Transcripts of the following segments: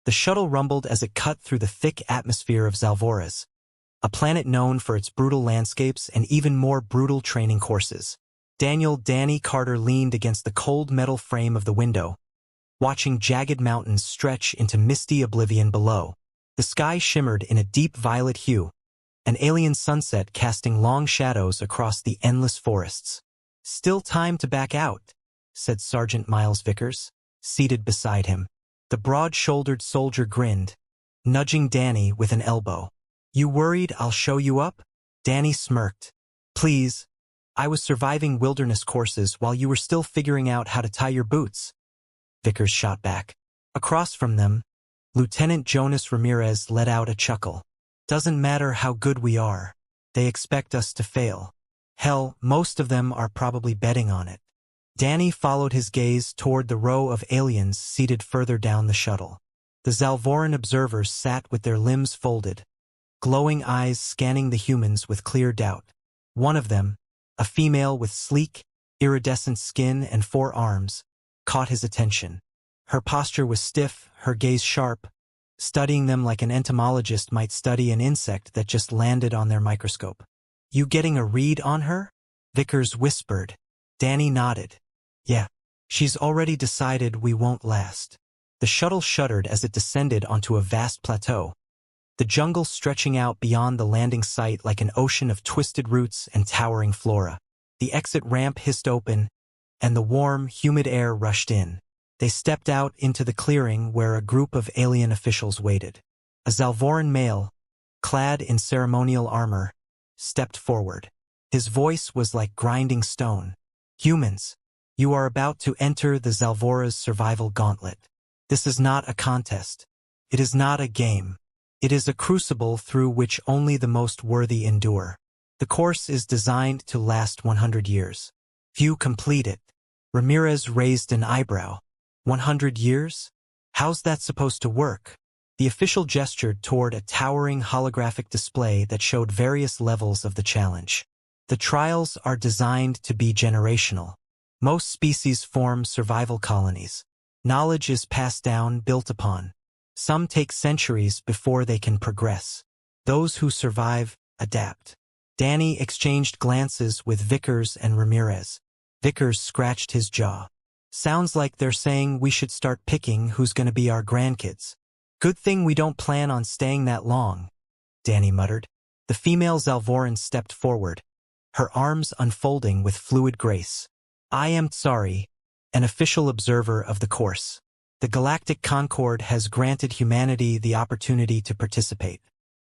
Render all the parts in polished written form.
The shuttle rumbled as it cut through the thick atmosphere of Zalvoras, a planet known for its brutal landscapes and even more brutal training courses. Danny Carter leaned against the cold metal frame of the window, watching jagged mountains stretch into misty oblivion below. The sky shimmered in a deep violet hue, an alien sunset casting long shadows across the endless forests. "Still time to back out," said Sergeant Miles Vickers, seated beside him. The broad-shouldered soldier grinned, nudging Danny with an elbow. "You worried I'll show you up?" Danny smirked. "Please. I was surviving wilderness courses while you were still figuring out how to tie your boots." Vickers shot back. Across from them, Lieutenant Jonas Ramirez let out a chuckle. "Doesn't matter how good we are. They expect us to fail. Hell, most of them are probably betting on it." Danny followed his gaze toward the row of aliens seated further down the shuttle. The Zalvoran observers sat with their limbs folded, glowing eyes scanning the humans with clear doubt. One of them, a female with sleek, iridescent skin and 4 arms, caught his attention. Her posture was stiff, her gaze sharp, studying them like an entomologist might study an insect that just landed on their microscope. "You getting a read on her?" Vickers whispered. Danny nodded. "Yeah. She's already decided we won't last." The shuttle shuddered as it descended onto a vast plateau, the jungle stretching out beyond the landing site like an ocean of twisted roots and towering flora. The exit ramp hissed open, and the warm, humid air rushed in. They stepped out into the clearing where a group of alien officials waited. A Zalvoran male, clad in ceremonial armor, stepped forward. His voice was like grinding stone. "Humans, you are about to enter the Zalvora's survival gauntlet. This is not a contest. It is not a game. It is a crucible through which only the most worthy endure. The course is designed to last 100 years. Few complete it." Ramirez raised an eyebrow. 100 years? How's that supposed to work? The official gestured toward a towering holographic display that showed various levels of the challenge. "The trials are designed to be generational. Most species form survival colonies. Knowledge is passed down, built upon. Some take centuries before they can progress. Those who survive, adapt." Danny exchanged glances with Vickers and Ramirez. Vickers scratched his jaw. "Sounds like they're saying we should start picking who's going to be our grandkids. Good thing we don't plan on staying that long," Danny muttered. The female Zalvoran stepped forward, her arms unfolding with fluid grace. "I am Tsari, an official observer of the course. The Galactic Concord has granted humanity the opportunity to participate.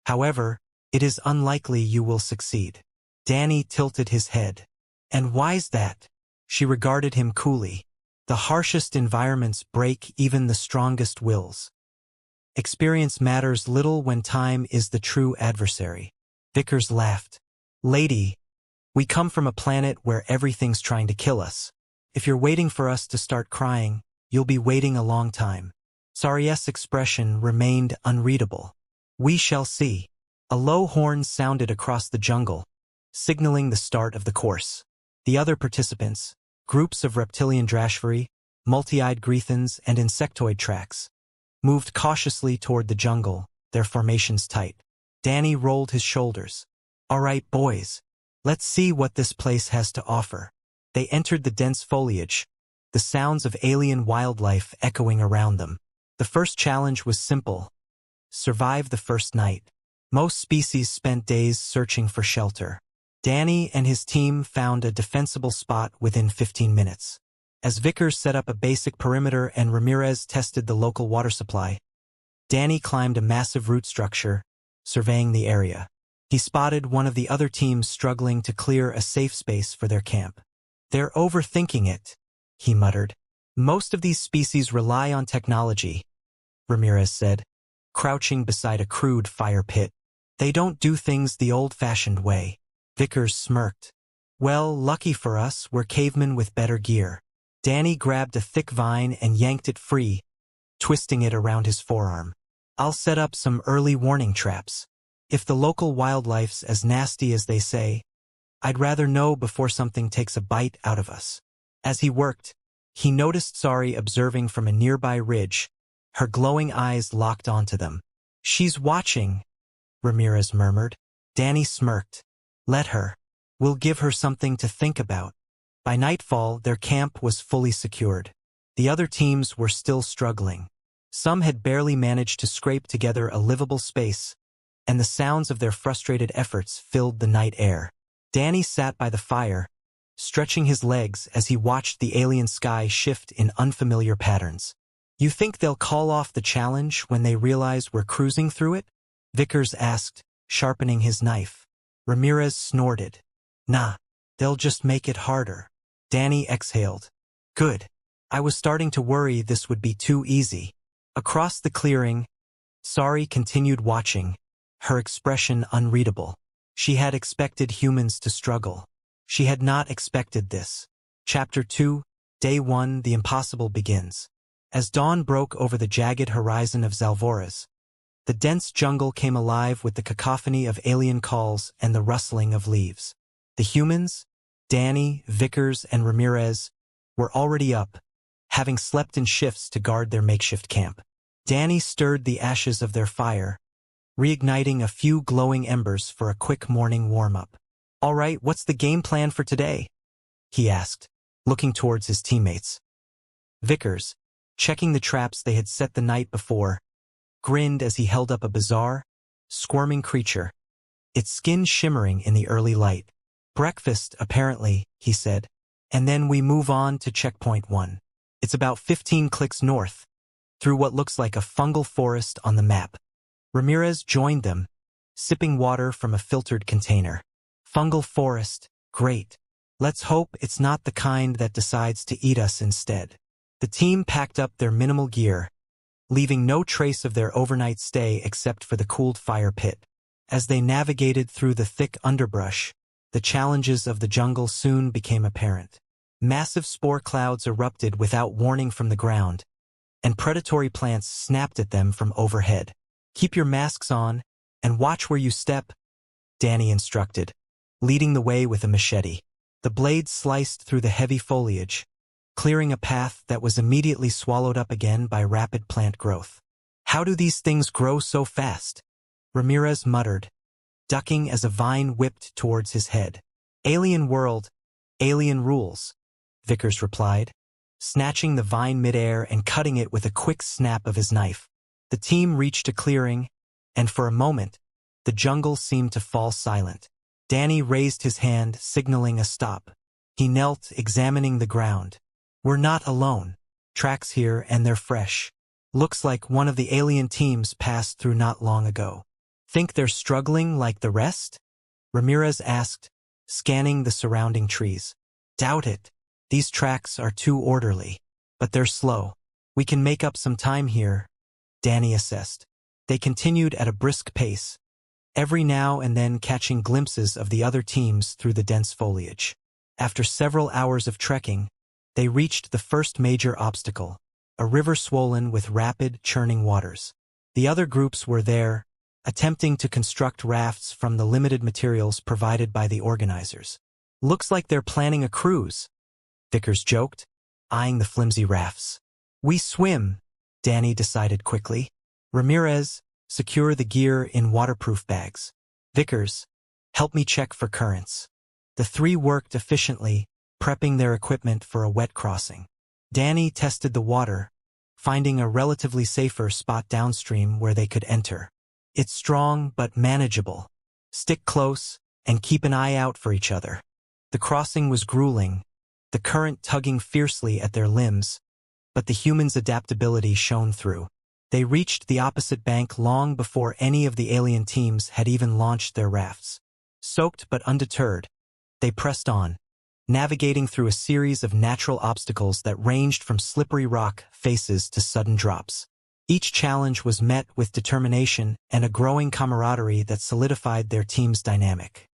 However, it is unlikely you will succeed." Danny tilted his head. "And why's that?" She regarded him coolly. "The harshest environments break even the strongest wills. Experience matters little when time is the true adversary." Vickers laughed. "Lady, we come from a planet where everything's trying to kill us. If you're waiting for us to start crying, you'll be waiting a long time." Tsari's expression remained unreadable. "We shall see." A low horn sounded across the jungle, signaling the start of the course. The other participants, groups of reptilian drashvari, multi-eyed Grethans, and insectoid tracks, moved cautiously toward the jungle, their formations tight. Danny rolled his shoulders. "All right, boys. Let's see what this place has to offer." They entered the dense foliage, the sounds of alien wildlife echoing around them. The first challenge was simple: survive the first night. Most species spent days searching for shelter. Danny and his team found a defensible spot within 15 minutes. As Vickers set up a basic perimeter and Ramirez tested the local water supply, Danny climbed a massive root structure, surveying the area. He spotted one of the other teams struggling to clear a safe space for their camp. "They're overthinking it," he muttered. "Most of these species rely on technology," Ramirez said, crouching beside a crude fire pit. "They don't do things the old-fashioned way." Vickers smirked. "Well, lucky for us, we're cavemen with better gear." Danny grabbed a thick vine and yanked it free, twisting it around his forearm. "I'll set up some early warning traps. If the local wildlife's as nasty as they say, I'd rather know before something takes a bite out of us." As he worked, he noticed Tsari observing from a nearby ridge, Her glowing eyes locked onto them. "She's watching," Ramirez murmured. Danny smirked. "Let her. We'll give her something to think about." By nightfall, their camp was fully secured. The other teams were still struggling. Some had barely managed to scrape together a livable space, and the sounds of their frustrated efforts filled the night air. Danny sat by the fire, stretching his legs as he watched the alien sky shift in unfamiliar patterns. "You think they'll call off the challenge when they realize we're cruising through it?" Vickers asked, sharpening his knife. Ramirez snorted. "Nah, they'll just make it harder." Danny exhaled. "Good. I was starting to worry this would be too easy." Across the clearing, Sari continued watching, her expression unreadable. She had expected humans to struggle. She had not expected this. Chapter 2, Day 1, The Impossible begins. As dawn broke over the jagged horizon of Zalvoras, the dense jungle came alive with the cacophony of alien calls and the rustling of leaves. The humans, Danny, Vickers, and Ramirez, were already up, having slept in shifts to guard their makeshift camp. Danny stirred the ashes of their fire, reigniting a few glowing embers for a quick morning warm-up. "All right, what's the game plan for today?" he asked, looking towards his teammates. Vickers, checking the traps they had set the night before, grinned as he held up a bizarre, squirming creature, its skin shimmering in the early light. "Breakfast, apparently," he said, "and then we move on to checkpoint 1. It's about 15 clicks north, through what looks like a fungal forest on the map." Ramirez joined them, sipping water from a filtered container. "Fungal forest, great. Let's hope it's not the kind that decides to eat us instead." The team packed up their minimal gear, leaving no trace of their overnight stay except for the cooled fire pit. As they navigated through the thick underbrush, the challenges of the jungle soon became apparent. Massive spore clouds erupted without warning from the ground, and predatory plants snapped at them from overhead. "Keep your masks on, and watch where you step," Danny instructed, leading the way with a machete. The blade sliced through the heavy foliage, clearing a path that was immediately swallowed up again by rapid plant growth. "How do these things grow so fast?" Ramirez muttered, ducking as a vine whipped towards his head. "Alien world, alien rules," Vickers replied, snatching the vine midair and cutting it with a quick snap of his knife. The team reached a clearing, and for a moment, the jungle seemed to fall silent. Danny raised his hand, signaling a stop. He knelt, examining the ground. "We're not alone. Tracks here, and they're fresh. Looks like one of the alien teams passed through not long ago." "Think they're struggling like the rest?" Ramirez asked, scanning the surrounding trees. "Doubt it. These tracks are too orderly. But they're slow. We can make up some time here," Danny assessed. They continued at a brisk pace, every now and then catching glimpses of the other teams through the dense foliage. After several hours of trekking, they reached the first major obstacle, a river swollen with rapid, churning waters. The other groups were there, attempting to construct rafts from the limited materials provided by the organizers. "Looks like they're planning a cruise," Vickers joked, eyeing the flimsy rafts. "We swim," Danny decided quickly. "Ramirez, secure the gear in waterproof bags. Vickers, help me check for currents." The three worked efficiently, prepping their equipment for a wet crossing. Danny tested the water, finding a relatively safer spot downstream where they could enter. "It's strong but manageable. Stick close and keep an eye out for each other." The crossing was grueling, the current tugging fiercely at their limbs, but the humans' adaptability shone through. They reached the opposite bank long before any of the alien teams had even launched their rafts. Soaked but undeterred, they pressed on, navigating through a series of natural obstacles that ranged from slippery rock faces to sudden drops. Each challenge was met with determination and a growing camaraderie that solidified their team's dynamic.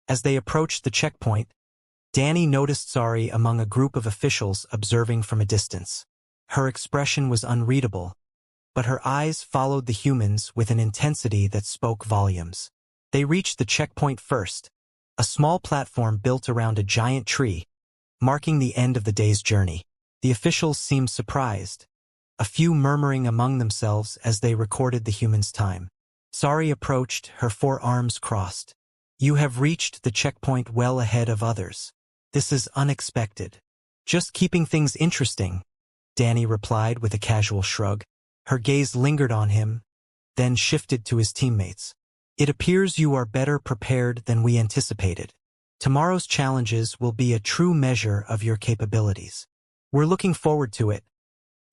As they approached the checkpoint, Danny noticed Sari among a group of officials observing from a distance. Her expression was unreadable, but her eyes followed the humans with an intensity that spoke volumes. They reached the checkpoint first, a small platform built around a giant tree, marking the end of the day's journey. The officials seemed surprised, a few murmuring among themselves as they recorded the humans' time. Sari approached, her forearms crossed. You have reached the checkpoint well ahead of others. This is unexpected. Just keeping things interesting, Danny replied with a casual shrug. Her gaze lingered on him, then shifted to his teammates. It appears you are better prepared than we anticipated. Tomorrow's challenges will be a true measure of your capabilities. We're looking forward to it.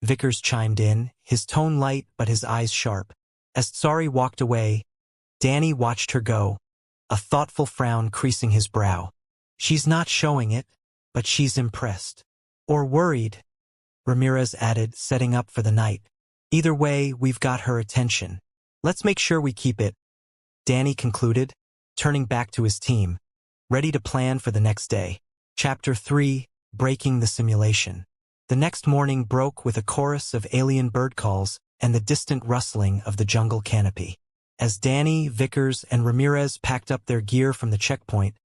Vickers chimed in, his tone light but his eyes sharp. As Sari walked away, Danny watched her go, a thoughtful frown creasing his brow. She's not showing it, but she's impressed. Or worried, Ramirez added, setting up for the night. Either way, we've got her attention. Let's make sure we keep it, Danny concluded, turning back to his team, ready to plan for the next day. Chapter 3, Breaking the Simulation. The next morning broke with a chorus of alien bird calls and the distant rustling of the jungle canopy. As Danny, Vickers, and Ramirez packed up their gear from the checkpoint,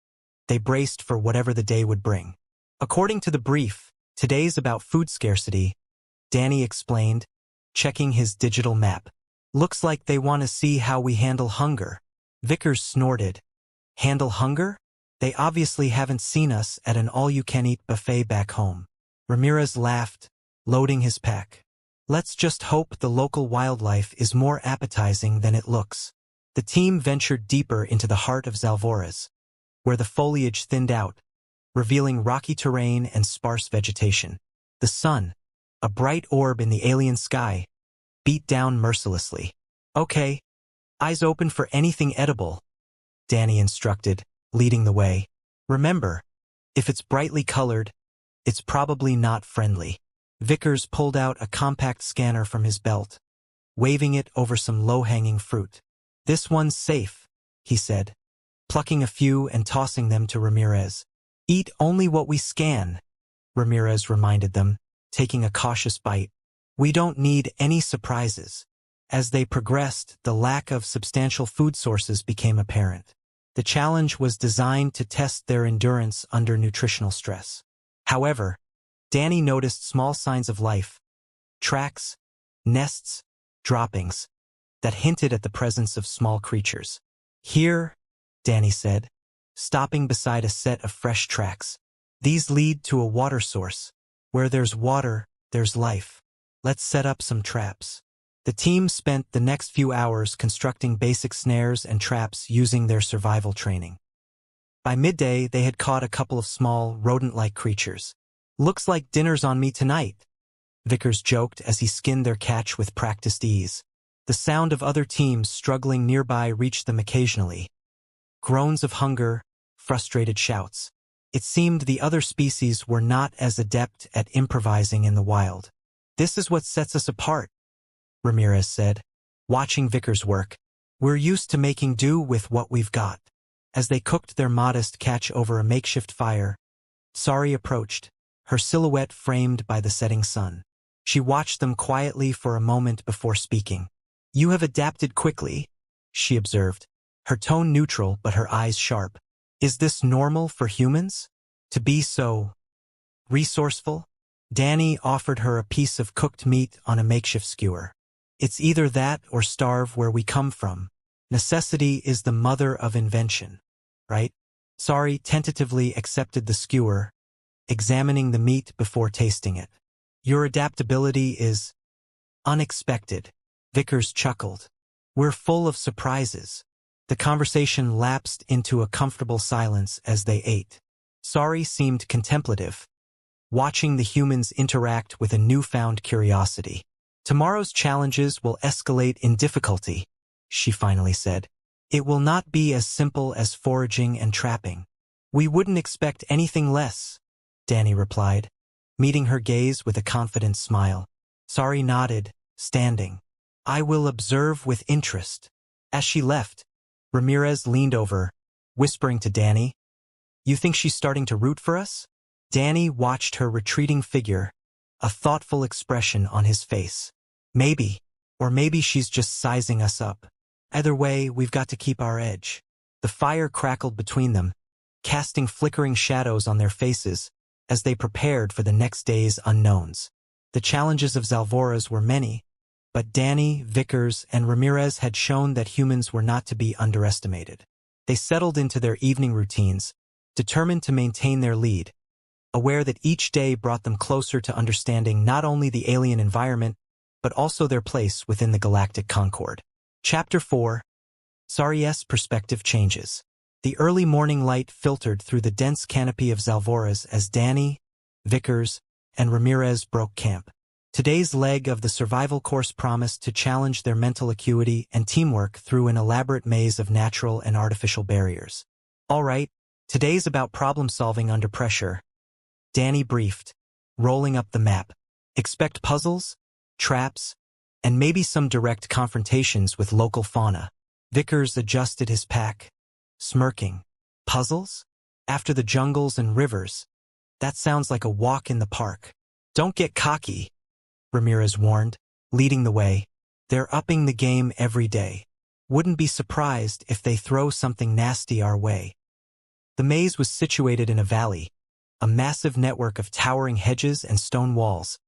they braced for whatever the day would bring. According to the brief, today's about food scarcity, Danny explained, checking his digital map. Looks like they want to see how we handle hunger. Vickers snorted. Handle hunger? They obviously haven't seen us at an all-you-can-eat buffet back home. Ramirez laughed, loading his pack. Let's just hope the local wildlife is more appetizing than it looks. The team ventured deeper into the heart of Zalvoras, where the foliage thinned out, revealing rocky terrain and sparse vegetation. The sun, a bright orb in the alien sky, beat down mercilessly. Okay, eyes open for anything edible, Danny instructed, leading the way. Remember, if it's brightly colored, it's probably not friendly. Vickers pulled out a compact scanner from his belt, waving it over some low-hanging fruit. This one's safe, he said, plucking a few and tossing them to Ramirez. Eat only what we scan, Ramirez reminded them, taking a cautious bite. We don't need any surprises. As they progressed, the lack of substantial food sources became apparent. The challenge was designed to test their endurance under nutritional stress. However, Danny noticed small signs of life, tracks, nests, droppings, that hinted at the presence of small creatures. Here, Danny said, stopping beside a set of fresh tracks. These lead to a water source. Where there's water, there's life. Let's set up some traps. The team spent the next few hours constructing basic snares and traps using their survival training. By midday, they had caught a couple of small, rodent-like creatures. Looks like dinner's on me tonight, Vickers joked as he skinned their catch with practiced ease. The sound of other teams struggling nearby reached them occasionally. Groans of hunger, frustrated shouts. It seemed the other species were not as adept at improvising in the wild. This is what sets us apart, Ramirez said, watching Vickers work. We're used to making do with what we've got. As they cooked their modest catch over a makeshift fire, Sari approached, her silhouette framed by the setting sun. She watched them quietly for a moment before speaking. You have adapted quickly, she observed, her tone neutral but her eyes sharp. Is this normal for humans? To be so resourceful? Danny offered her a piece of cooked meat on a makeshift skewer. It's either that or starve where we come from. Necessity is the mother of invention, right? Sari tentatively accepted the skewer, examining the meat before tasting it. Your adaptability is unexpected, Vickers chuckled. We're full of surprises. The conversation lapsed into a comfortable silence as they ate. Sari seemed contemplative, watching the humans interact with a newfound curiosity. Tomorrow's challenges will escalate in difficulty, she finally said. It will not be as simple as foraging and trapping. We wouldn't expect anything less, Danny replied, meeting her gaze with a confident smile. Sari nodded, standing. I will observe with interest. As she left, Ramirez leaned over, whispering to Danny, You think she's starting to root for us? Danny watched her retreating figure, a thoughtful expression on his face. Maybe, or maybe she's just sizing us up. Either way, we've got to keep our edge. The fire crackled between them, casting flickering shadows on their faces as they prepared for the next day's unknowns. The challenges of Zalvoras were many, but Danny, Vickers, and Ramirez had shown that humans were not to be underestimated. They settled into their evening routines, determined to maintain their lead, aware that each day brought them closer to understanding not only the alien environment, but also their place within the galactic concord. Chapter 4. Sari's perspective changes. The early morning light filtered through the dense canopy of Zalvoras as Danny, Vickers, and Ramirez broke camp. Today's leg of the survival course promised to challenge their mental acuity and teamwork through an elaborate maze of natural and artificial barriers. All right, today's about problem-solving under pressure, Danny briefed, rolling up the map. Expect puzzles, traps, and maybe some direct confrontations with local fauna. Vickers adjusted his pack, smirking. Puzzles? After the jungles and rivers? That sounds like a walk in the park. Don't get cocky, Ramirez warned, leading the way. They're upping the game every day. Wouldn't be surprised if they throw something nasty our way. The maze was situated in a valley, a massive network of towering hedges and stone walls,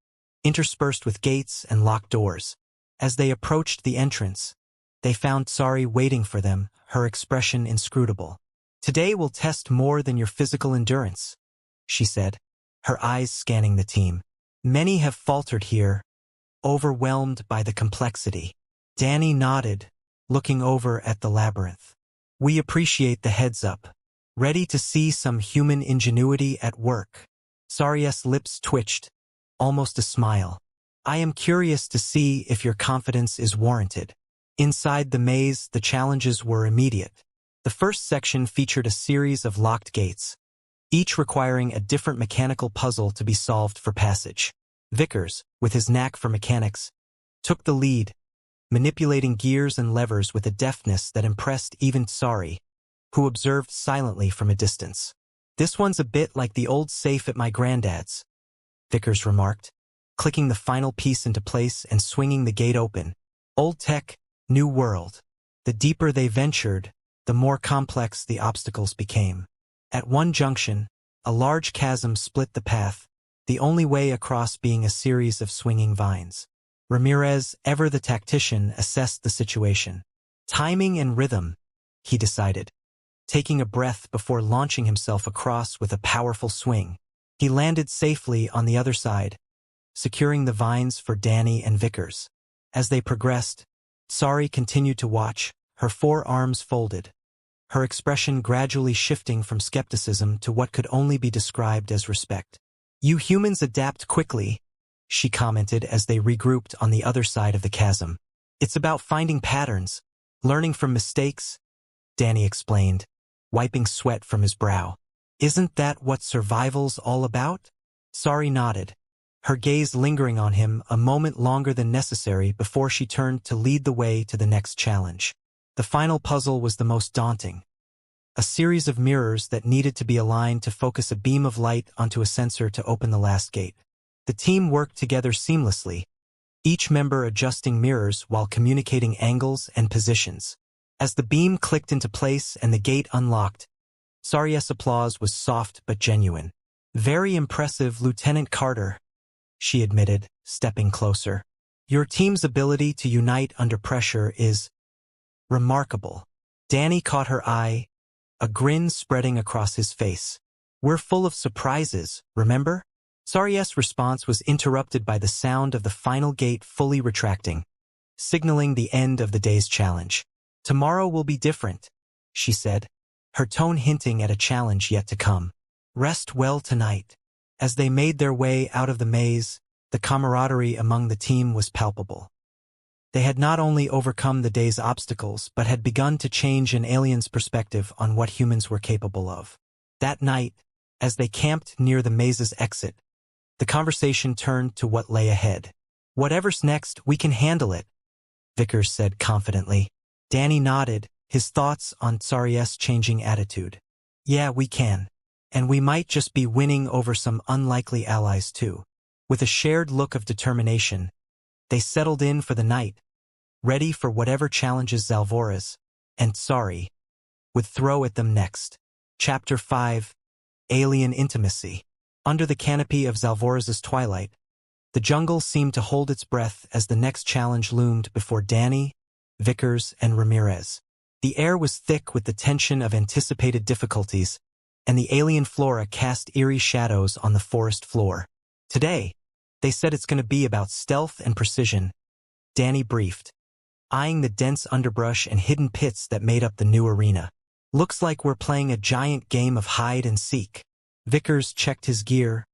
interspersed with gates and locked doors. As they approached the entrance, they found Sari waiting for them, her expression inscrutable. Today will test more than your physical endurance, she said, her eyes scanning the team. Many have faltered here, overwhelmed by the complexity. Danny nodded, looking over at the labyrinth. We appreciate the heads up. Ready to see some human ingenuity at work. Sari's lips twitched, almost a smile. I am curious to see if your confidence is warranted. Inside the maze, the challenges were immediate. The first section featured a series of locked gates, each requiring a different mechanical puzzle to be solved for passage. Vickers, with his knack for mechanics, took the lead, manipulating gears and levers with a deftness that impressed even Sari, who observed silently from a distance. This one's a bit like the old safe at my granddad's, Vickers remarked, clicking the final piece into place and swinging the gate open. Old tech, new world. The deeper they ventured, the more complex the obstacles became. At one junction, a large chasm split the path, the only way across being a series of swinging vines. Ramirez, ever the tactician, assessed the situation. Timing and rhythm, he decided, taking a breath before launching himself across with a powerful swing. He landed safely on the other side, securing the vines for Danny and Vickers. As they progressed, Sari continued to watch, her forearms folded, her expression gradually shifting from skepticism to what could only be described as respect. You humans adapt quickly, she commented as they regrouped on the other side of the chasm. It's about finding patterns, learning from mistakes, Danny explained, wiping sweat from his brow. Isn't that what survival's all about? Sari nodded, her gaze lingering on him a moment longer than necessary before she turned to lead the way to the next challenge. The final puzzle was the most daunting. A series of mirrors that needed to be aligned to focus a beam of light onto a sensor to open the last gate. The team worked together seamlessly, each member adjusting mirrors while communicating angles and positions. As the beam clicked into place and the gate unlocked, Sari's applause was soft but genuine. Very impressive, Lieutenant Carter, she admitted, stepping closer. Your team's ability to unite under pressure is remarkable. Danny caught her eye, a grin spreading across his face. We're full of surprises, remember? Sari's response was interrupted by the sound of the final gate fully retracting, signaling the end of the day's challenge. Tomorrow will be different, she said, her tone hinting at a challenge yet to come. Rest well tonight. As they made their way out of the maze, the camaraderie among the team was palpable. They had not only overcome the day's obstacles but had begun to change an alien's perspective on what humans were capable of. That night, as they camped near the maze's exit, the conversation turned to what lay ahead. Whatever's next, we can handle it, Vickers said confidently. Danny nodded, his thoughts on Sari's changing attitude. Yeah, we can. And we might just be winning over some unlikely allies too. With a shared look of determination, they settled in for the night, ready for whatever challenges Zalvoras, and Sari, would throw at them next. Chapter 5. Alien Intimacy. Under the canopy of Zalvoras' twilight, The jungle seemed to hold its breath as the next challenge loomed before Danny, Vickers, and Ramirez. The air was thick with the tension of anticipated difficulties, and the alien flora cast eerie shadows on the forest floor. Today, they said it's going to be about stealth and precision, Danny briefed, eyeing the dense underbrush and hidden pits that made up the new arena. Looks like we're playing a giant game of hide and seek. Vickers checked his gear,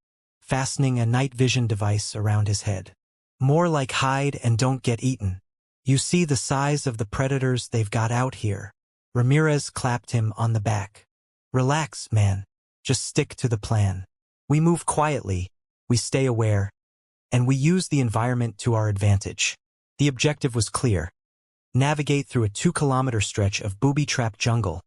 fastening a night vision device around his head. More like hide and don't get eaten. You see the size of the predators they've got out here. Ramirez clapped him on the back. Relax, man. Just stick to the plan. We move quietly, we stay aware, and we use the environment to our advantage. The objective was clear. Navigate through a 2-kilometer stretch of booby-trapped jungle,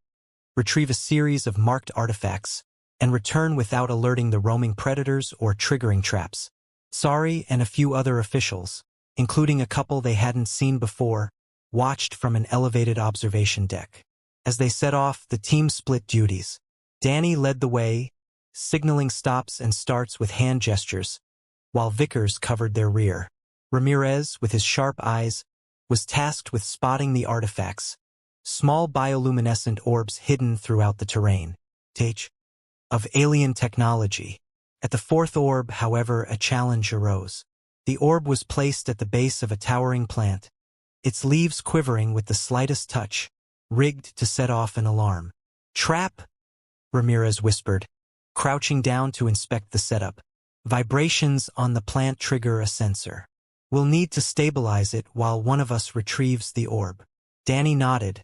retrieve a series of marked artifacts, and return without alerting the roaming predators or triggering traps. Sari and a few other officials, including a couple they hadn't seen before, watched from an elevated observation deck. As they set off, the team split duties. Danny led the way, signaling stops and starts with hand gestures, while Vickers covered their rear. Ramirez, with his sharp eyes, was tasked with spotting the artifacts, small bioluminescent orbs hidden throughout the terrain. Of alien technology. At the fourth orb, however, a challenge arose. The orb was placed at the base of a towering plant, its leaves quivering with the slightest touch, rigged to set off an alarm. Trap, Ramirez whispered, crouching down to inspect the setup. Vibrations on the plant trigger a sensor. We'll need to stabilize it while one of us retrieves the orb. Danny nodded,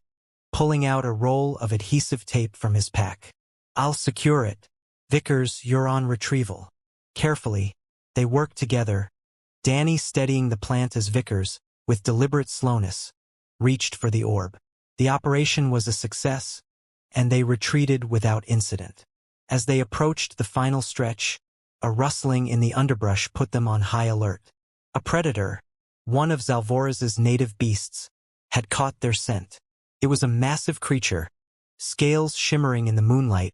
pulling out a roll of adhesive tape from his pack. I'll secure it. Vickers, you're on retrieval. Carefully, they worked together, Danny steadying the plant as Vickers, with deliberate slowness, reached for the orb. The operation was a success, and they retreated without incident. As they approached the final stretch, a rustling in the underbrush put them on high alert. A predator, one of Zalvoraz's native beasts, had caught their scent. It was a massive creature, scales shimmering in the moonlight,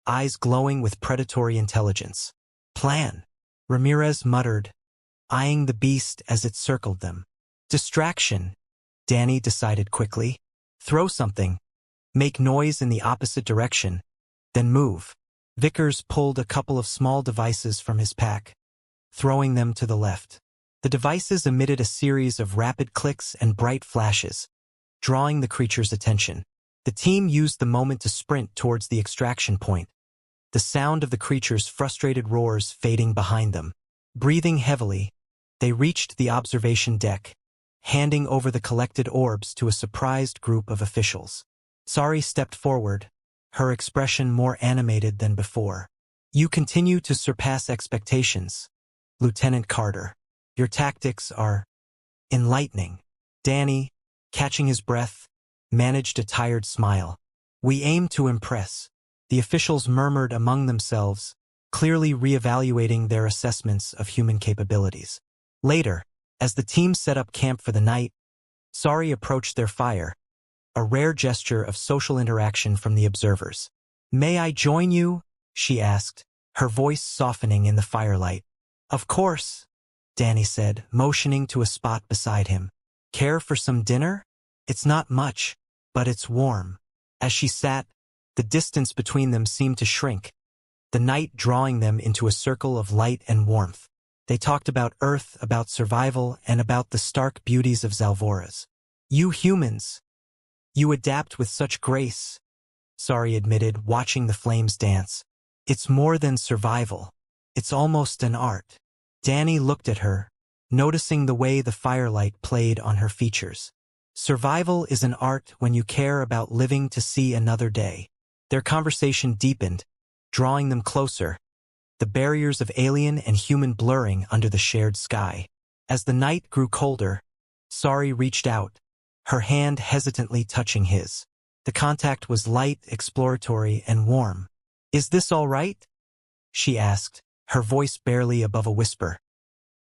eyes glowing with predatory intelligence. Plan, Ramirez muttered, eyeing the beast as it circled them. Distraction, Danny decided quickly. Throw something, make noise in the opposite direction, then move. Vickers pulled a couple of small devices from his pack, throwing them to the left. The devices emitted a series of rapid clicks and bright flashes, drawing the creature's attention. The team used the moment to sprint towards the extraction point, the sound of the creature's frustrated roars fading behind them. Breathing heavily, they reached the observation deck, handing over the collected orbs to a surprised group of officials. Sari stepped forward, her expression more animated than before. You continue to surpass expectations, Lieutenant Carter. Your tactics are enlightening. Danny, catching his breath, managed a tired smile. We aim to impress. The officials murmured among themselves, clearly reevaluating their assessments of human capabilities. Later, as the team set up camp for the night, Sari approached their fire, a rare gesture of social interaction from the observers. May I join you? She asked, her voice softening in the firelight. Of course, Danny said, motioning to a spot beside him. Care for some dinner? It's not much, but it's warm. As she sat, the distance between them seemed to shrink, the night drawing them into a circle of light and warmth. They talked about Earth, about survival, and about the stark beauties of Zalvoraz. You humans, you adapt with such grace, Sari admitted, watching the flames dance. It's more than survival. It's almost an art. Danny looked at her, noticing the way the firelight played on her features. Survival is an art when you care about living to see another day. Their conversation deepened, drawing them closer, the barriers of alien and human blurring under the shared sky. As the night grew colder, Sari reached out, her hand hesitantly touching his. The contact was light, exploratory, and warm. Is this all right? She asked, her voice barely above a whisper.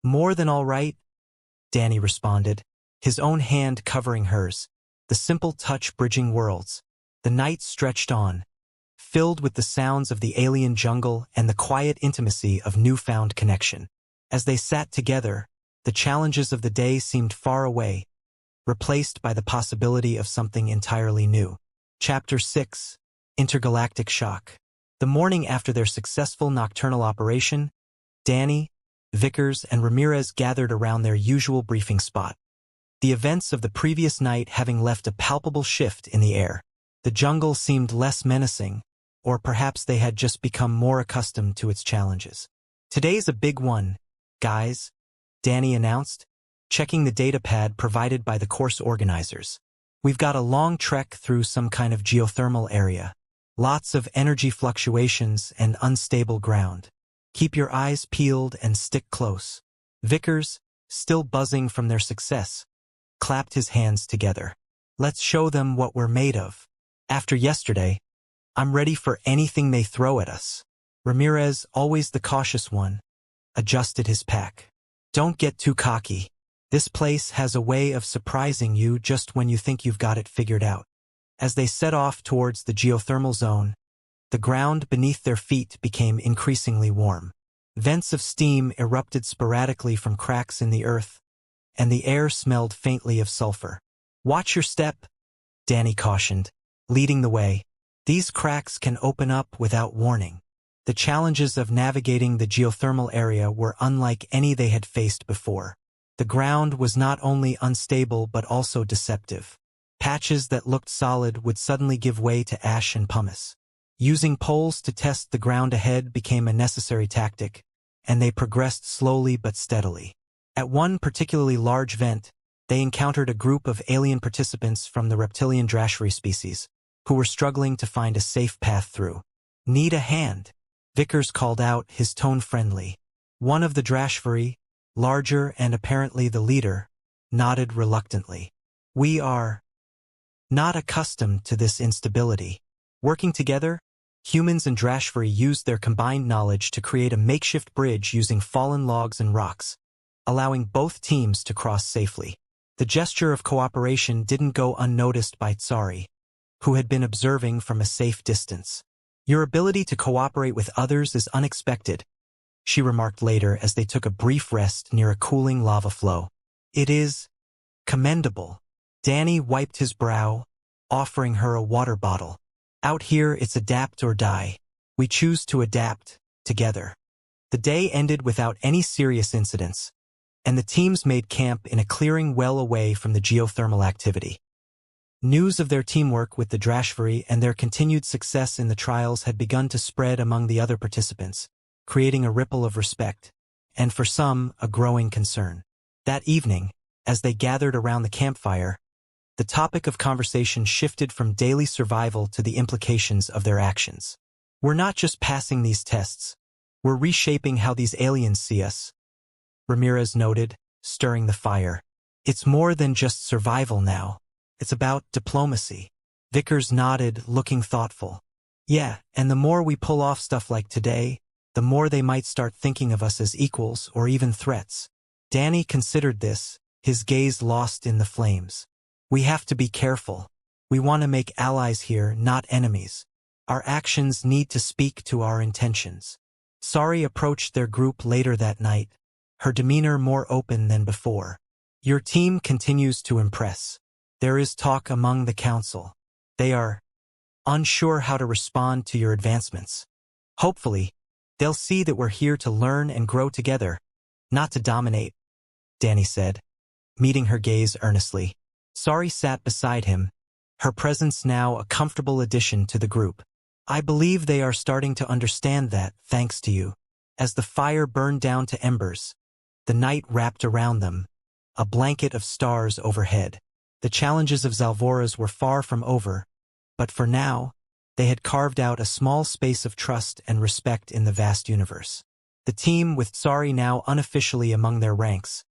More than all right, Danny responded, his own hand covering hers, the simple touch bridging worlds. The night stretched on, filled with the sounds of the alien jungle and the quiet intimacy of newfound connection. As they sat together, the challenges of the day seemed far away, replaced by the possibility of something entirely new. Chapter 6: Intergalactic Shock. The morning after their successful nocturnal operation, Danny, Vickers, and Ramirez gathered around their usual briefing spot. The events of the previous night having left a palpable shift in the air. The jungle seemed less menacing, or perhaps they had just become more accustomed to its challenges. "Today's a big one, guys," Danny announced, checking the datapad provided by the course organizers. "We've got a long trek through some kind of geothermal area. Lots of energy fluctuations and unstable ground. Keep your eyes peeled and stick close." Vickers, still buzzing from their success, clapped his hands together. "Let's show them what we're made of. After yesterday, I'm ready for anything they throw at us." Ramirez, always the cautious one, adjusted his pack. "Don't get too cocky. This place has a way of surprising you just when you think you've got it figured out." As they set off towards the geothermal zone, the ground beneath their feet became increasingly warm. Vents of steam erupted sporadically from cracks in the earth, and the air smelled faintly of sulfur. "Watch your step," Danny cautioned, leading the way. "These cracks can open up without warning." The challenges of navigating the geothermal area were unlike any they had faced before. The ground was not only unstable but also deceptive. Patches that looked solid would suddenly give way to ash and pumice. Using poles to test the ground ahead became a necessary tactic, and they progressed slowly but steadily. At one particularly large vent, they encountered a group of alien participants from the reptilian drashfree species, who were struggling to find a safe path through. "Need a hand?" Vickers called out, his tone friendly. One of the drashfree, larger and apparently the leader, nodded reluctantly. "We are not accustomed to this instability." Working together, humans and drashfree used their combined knowledge to create a makeshift bridge using fallen logs and rocks, allowing both teams to cross safely. The gesture of cooperation didn't go unnoticed by Tsari, who had been observing from a safe distance. "Your ability to cooperate with others is unexpected," she remarked later as they took a brief rest near a cooling lava flow. "It is commendable." Danny wiped his brow, offering her a water bottle. "Out here it's adapt or die. We choose to adapt, together." The day ended without any serious incidents, and the teams made camp in a clearing well away from the geothermal activity. News of their teamwork with the drashfree and their continued success in the trials had begun to spread among the other participants, creating a ripple of respect, and for some, a growing concern. That evening, as they gathered around the campfire, the topic of conversation shifted from daily survival to the implications of their actions. "We're not just passing these tests. We're reshaping how these aliens see us," Ramirez noted, stirring the fire. "It's more than just survival now. It's about diplomacy." Vickers nodded, looking thoughtful. "Yeah, and the more we pull off stuff like today, the more they might start thinking of us as equals or even threats." Danny considered this, his gaze lost in the flames. "We have to be careful. We want to make allies here, not enemies. Our actions need to speak to our intentions." Sari approached their group later that night, her demeanor more open than before. "Your team continues to impress. There is talk among the council. They are unsure how to respond to your advancements. Hopefully, they'll see that we're here to learn and grow together, not to dominate," Danny said, meeting her gaze earnestly. Sari sat beside him, her presence now a comfortable addition to the group. "I believe they are starting to understand that, thanks to you." As the fire burned down to embers, the night wrapped around them, a blanket of stars overhead. The challenges of Zalvoras were far from over, but for now, they had carved out a small space of trust and respect in the vast universe. The team, with Tsari now unofficially among their ranks,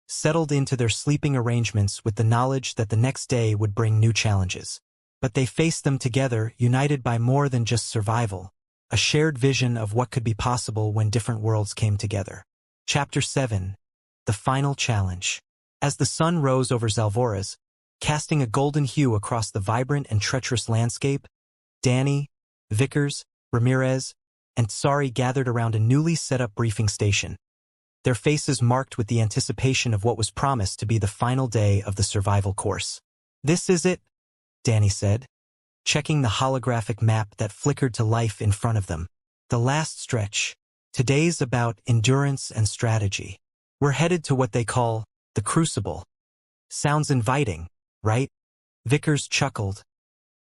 settled into their sleeping arrangements with the knowledge that the next day would bring new challenges. But they faced them together, united by more than just survival, a shared vision of what could be possible when different worlds came together. Chapter 7: The Final Challenge. As the sun rose over Zalvoras, casting a golden hue across the vibrant and treacherous landscape, Danny, Vickers, Ramirez, and Tsari gathered around a newly set-up briefing station. their faces marked with the anticipation of what was promised to be the final day of the survival course. "This is it," Danny said, checking the holographic map that flickered to life in front of them. "The last stretch. Today's about endurance and strategy. We're headed to what they call the Crucible." "Sounds inviting, right?" Vickers chuckled,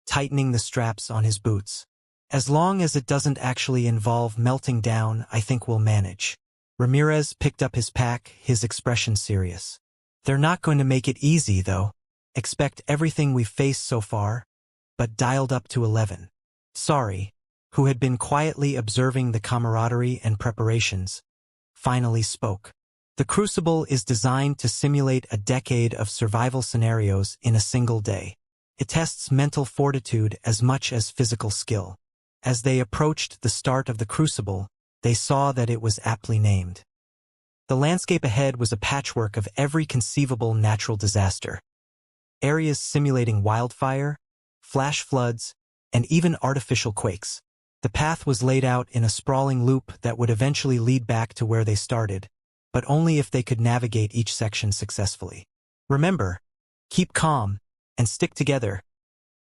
tightening the straps on his boots. "As long as it doesn't actually involve melting down, I think we'll manage." Ramirez picked up his pack, his expression serious. "They're not going to make it easy, though. Expect everything we've faced so far, but dialed up to 11. Sorry, who had been quietly observing the camaraderie and preparations, finally spoke. "The Crucible is designed to simulate a decade of survival scenarios in a single day. It tests mental fortitude as much as physical skill." As they approached the start of the Crucible, they saw that it was aptly named. The landscape ahead was a patchwork of every conceivable natural disaster. Areas simulating wildfire, flash floods, and even artificial quakes. The path was laid out in a sprawling loop that would eventually lead back to where they started, but only if they could navigate each section successfully. "Remember, keep calm and stick together,"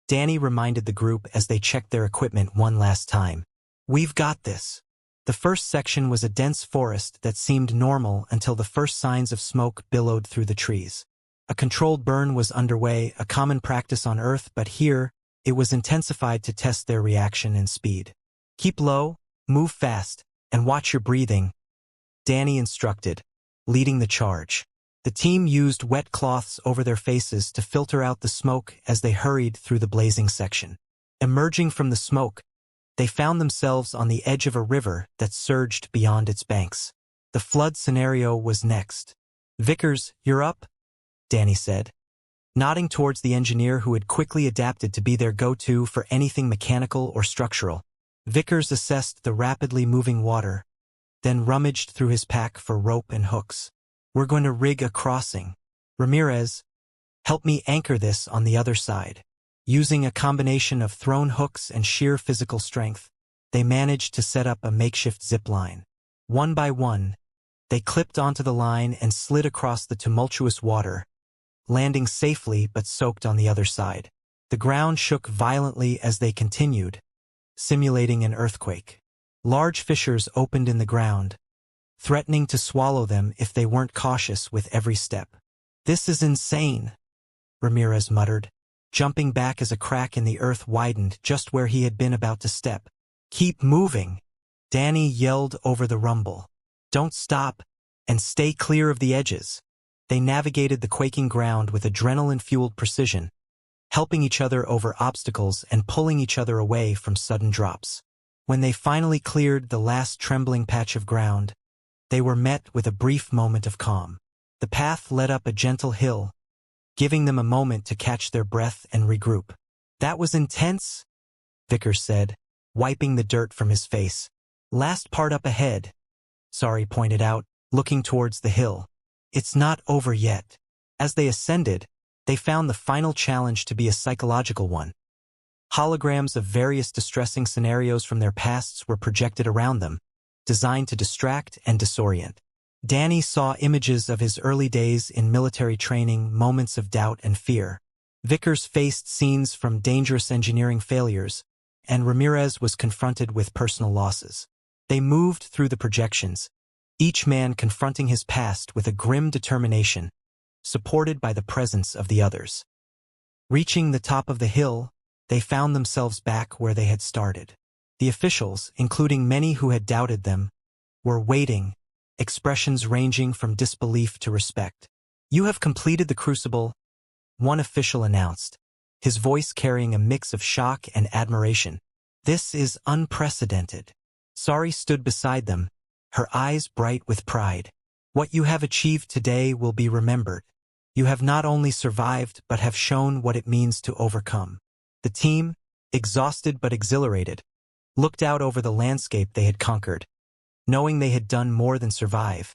Danny reminded the group as they checked their equipment one last time. "We've got this." The first section was a dense forest that seemed normal until the first signs of smoke billowed through the trees. A controlled burn was underway, a common practice on Earth, but here, it was intensified to test their reaction and speed. "Keep low, move fast, and watch your breathing," Danny instructed, leading the charge. The team used wet cloths over their faces to filter out the smoke as they hurried through the blazing section. Emerging from the smoke, they found themselves on the edge of a river that surged beyond its banks. The flood scenario was next. "Vickers, you're up?" Danny said, nodding towards the engineer who had quickly adapted to be their go-to for anything mechanical or structural. Vickers assessed the rapidly moving water, then rummaged through his pack for rope and hooks. "We're going to rig a crossing. Ramirez, help me anchor this on the other side." Using a combination of thrown hooks and sheer physical strength, they managed to set up a makeshift zip line. One by one, they clipped onto the line and slid across the tumultuous water, landing safely but soaked on the other side. The ground shook violently as they continued, simulating an earthquake. Large fissures opened in the ground, threatening to swallow them if they weren't cautious with every step. "This is insane," Ramirez muttered, jumping back as a crack in the earth widened just where he had been about to step. "Keep moving," Danny yelled over the rumble. "Don't stop, and stay clear of the edges." They navigated the quaking ground with adrenaline-fueled precision, helping each other over obstacles and pulling each other away from sudden drops. When they finally cleared the last trembling patch of ground, they were met with a brief moment of calm. The path led up a gentle hill, giving them a moment to catch their breath and regroup. "That was intense," Vickers said, wiping the dirt from his face. "Last part up ahead," Sari pointed out, looking towards the hill. "It's not over yet." As they ascended, they found the final challenge to be a psychological one. Holograms of various distressing scenarios from their pasts were projected around them, designed to distract and disorient. Danny saw images of his early days in military training, moments of doubt and fear. Vickers faced scenes from dangerous engineering failures, and Ramirez was confronted with personal losses. They moved through the projections, each man confronting his past with a grim determination, supported by the presence of the others. Reaching the top of the hill, they found themselves back where they had started. The officials, including many who had doubted them, were waiting, expressions ranging from disbelief to respect. "You have completed the Crucible," one official announced, his voice carrying a mix of shock and admiration. "This is unprecedented." Sari stood beside them, her eyes bright with pride. "What you have achieved today will be remembered. You have not only survived but have shown what it means to overcome." The team, exhausted but exhilarated, looked out over the landscape they had conquered, knowing they had done more than survive.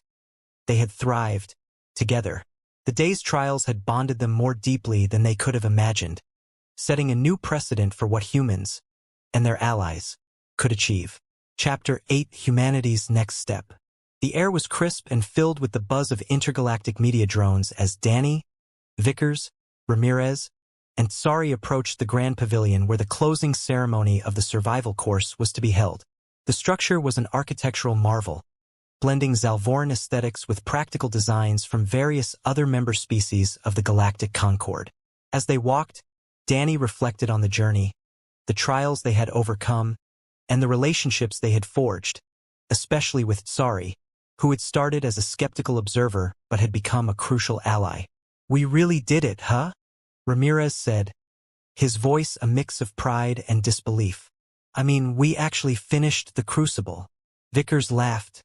They had thrived, together. The day's trials had bonded them more deeply than they could have imagined, setting a new precedent for what humans, and their allies, could achieve. Chapter 8: Humanity's Next Step. The air was crisp and filled with the buzz of intergalactic media drones as Danny, Vickers, Ramirez, and Sari approached the Grand Pavilion where the closing ceremony of the survival course was to be held. The structure was an architectural marvel, blending Zalvoran aesthetics with practical designs from various other member species of the Galactic Concord. As they walked, Danny reflected on the journey, the trials they had overcome, and the relationships they had forged, especially with Sari, who had started as a skeptical observer but had become a crucial ally. "We really did it, huh?" Ramirez said, his voice a mix of pride and disbelief. "I mean, we actually finished the Crucible." Vickers laughed,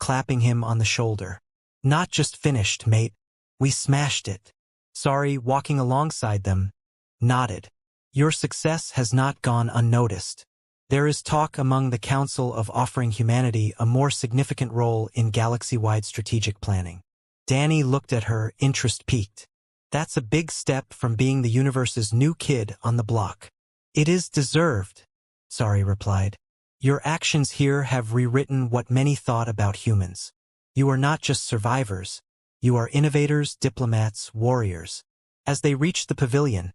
clapping him on the shoulder. "Not just finished, mate. We smashed it." Sari, walking alongside them, nodded. "Your success has not gone unnoticed. There is talk among the Council of offering humanity a more significant role in galaxy-wide strategic planning." Danny looked at her, interest piqued. "That's a big step from being the universe's new kid on the block." "It is deserved," Sari replied. "Your actions here have rewritten what many thought about humans. You are not just survivors. You are innovators, diplomats, warriors." As they reached the pavilion,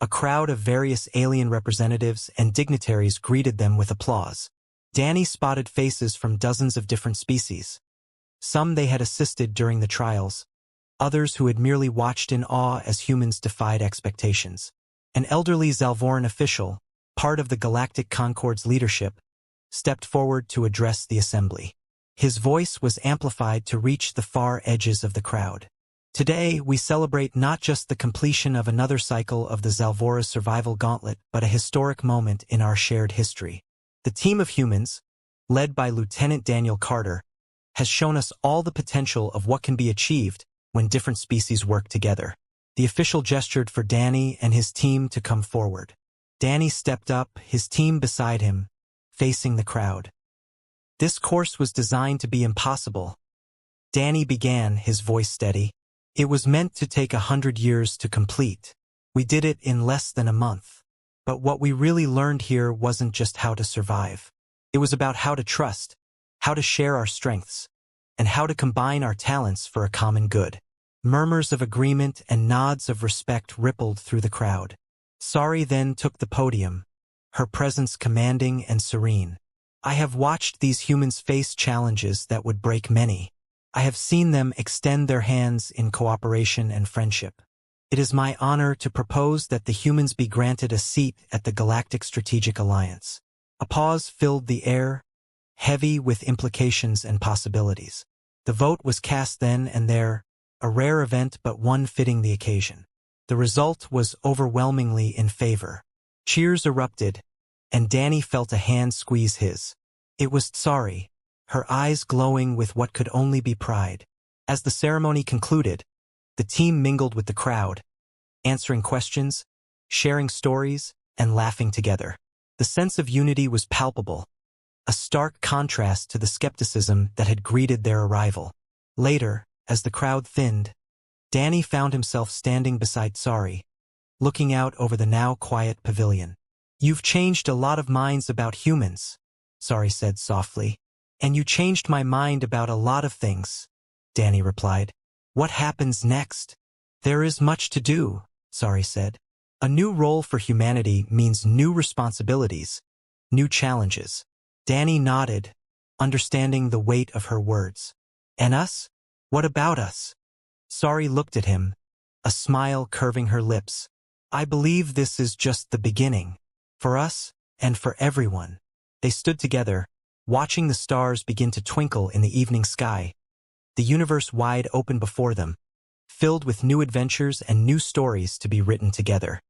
a crowd of various alien representatives and dignitaries greeted them with applause. Danny spotted faces from dozens of different species. Some they had assisted during the trials, others who had merely watched in awe as humans defied expectations. An elderly Zalvoran official, part of the Galactic Concord's leadership, stepped forward to address the assembly. His voice was amplified to reach the far edges of the crowd. "Today, we celebrate not just the completion of another cycle of the Zalvora survival gauntlet, but a historic moment in our shared history. The team of humans, led by Lieutenant Daniel Carter, has shown us all the potential of what can be achieved when different species work together." The official gestured for Danny and his team to come forward. Danny stepped up, his team beside him, facing the crowd. "This course was designed to be impossible," Danny began, his voice steady. "It was meant to take 100 years to complete. We did it in less than a month. But what we really learned here wasn't just how to survive. It was about how to trust, how to share our strengths, and how to combine our talents for a common good." Murmurs of agreement and nods of respect rippled through the crowd. Sari then took the podium, her presence commanding and serene. "I have watched these humans face challenges that would break many. I have seen them extend their hands in cooperation and friendship. It is my honor to propose that the humans be granted a seat at the Galactic Strategic Alliance." A pause filled the air, heavy with implications and possibilities. The vote was cast then and there, a rare event but one fitting the occasion. The result was overwhelmingly in favor. Cheers erupted, and Danny felt a hand squeeze his. It was Sari, her eyes glowing with what could only be pride. As the ceremony concluded, the team mingled with the crowd, answering questions, sharing stories, and laughing together. The sense of unity was palpable, a stark contrast to the skepticism that had greeted their arrival. Later, as the crowd thinned, Danny found himself standing beside Sari, looking out over the now quiet pavilion. "You've changed a lot of minds about humans," Sari said softly. "And you changed my mind about a lot of things," Danny replied. "What happens next?" "There is much to do," Sari said. "A new role for humanity means new responsibilities, new challenges." Danny nodded, understanding the weight of her words. "And us? What about us?" Sari looked at him, a smile curving her lips. "I believe this is just the beginning. For us, and for everyone." They stood together, watching the stars begin to twinkle in the evening sky, the universe wide open before them, filled with new adventures and new stories to be written together.